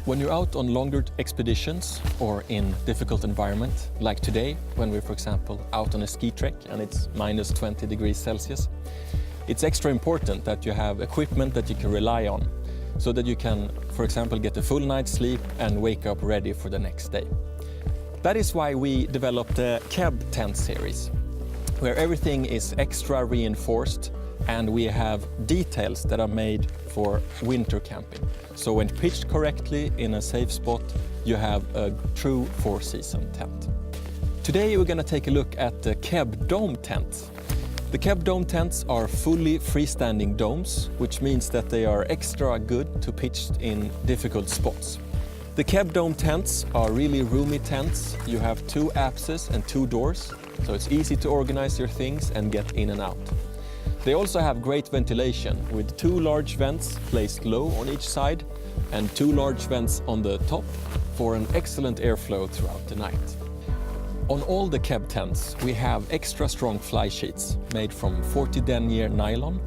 When you're out on longer expeditions or in difficult environment, like today, when we're, for example, out on a ski trek and it's minus 20 degrees Celsius, it's extra important that you have equipment that you can rely on, so that you can, for example, get a full night's sleep and wake up ready for the next day. That is why we developed the Keb tent series, where everything is extra reinforced and we have details that are made for winter camping. So when pitched correctly in a safe spot, you have a true four-season tent. Today we're going to take a look at the Keb Dome tents. The Keb Dome tents are fully freestanding domes, which means that they are extra good to pitch in difficult spots. The Keb Dome tents are really roomy tents. You have 2 apses and 2 doors, so it's easy to organize your things and get in and out. They also have great ventilation, with 2 large vents placed low on each side and 2 large vents on the top for an excellent airflow throughout the night. On all the Keb tents we have extra strong fly sheets made from 40 denier nylon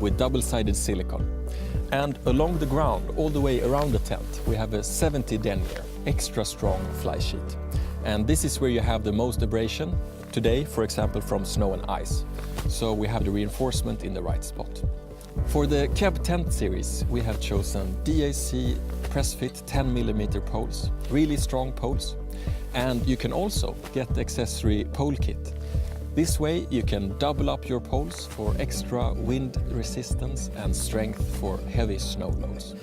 with double-sided silicone. And along the ground, all the way around the tent, we have a 70 denier extra strong fly sheet. And this is where you have the most abrasion, today, for example, from snow and ice. So we have the reinforcement in the right spot. For the Keb tent series, we have chosen DAC press-fit 10mm poles, really strong poles. And you can also get the accessory pole kit. This way you can double up your poles for extra wind resistance and strength for heavy snow loads.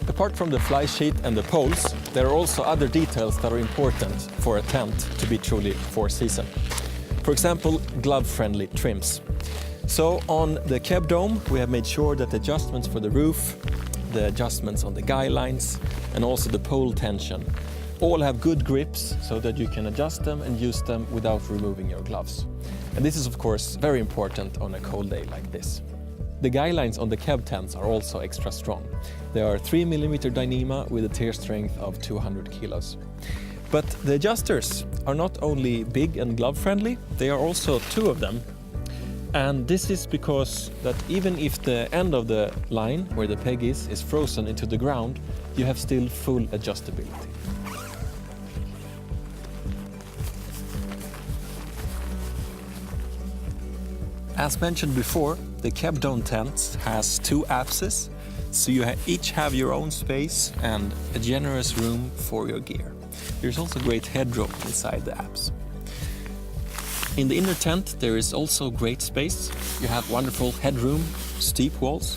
Apart from the fly sheet and the poles, there are also other details that are important for a tent to be truly four-season. For example, glove-friendly trims. So on the Keb Dome, we have made sure that the adjustments for the roof, the adjustments on the guy lines, and also the pole tension all have good grips so that you can adjust them and use them without removing your gloves. And this is of course very important on a cold day like this. The guy lines on the Keb tents are also extra strong. They are 3mm Dyneema with a tear strength of 200 kilos. But the adjusters are not only big and glove friendly, they are also 2 of them. And this is because that even if the end of the line, where the peg is frozen into the ground, you have still full adjustability. As mentioned before, the Keb Dome tent has 2 apses, so you each have your own space and a generous room for your gear. There's also great headroom inside the apse. In the inner tent there is also great space. You have wonderful headroom, steep walls,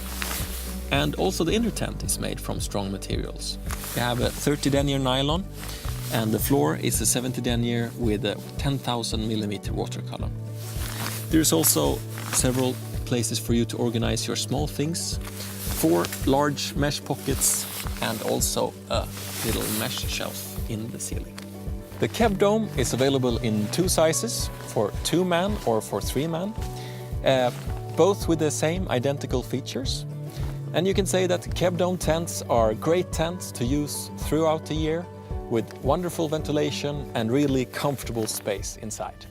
and also the inner tent is made from strong materials. You have a 30 denier nylon and the floor is a 70 denier with a 10,000mm water column. There's also several places for you to organize your small things, 4 large mesh pockets and also a little mesh shelf in the ceiling. The Keb Dome is available in 2 sizes, for 2-man or for 3-man, both with the same identical features. And you can say that Keb Dome tents are great tents to use throughout the year with wonderful ventilation and really comfortable space inside.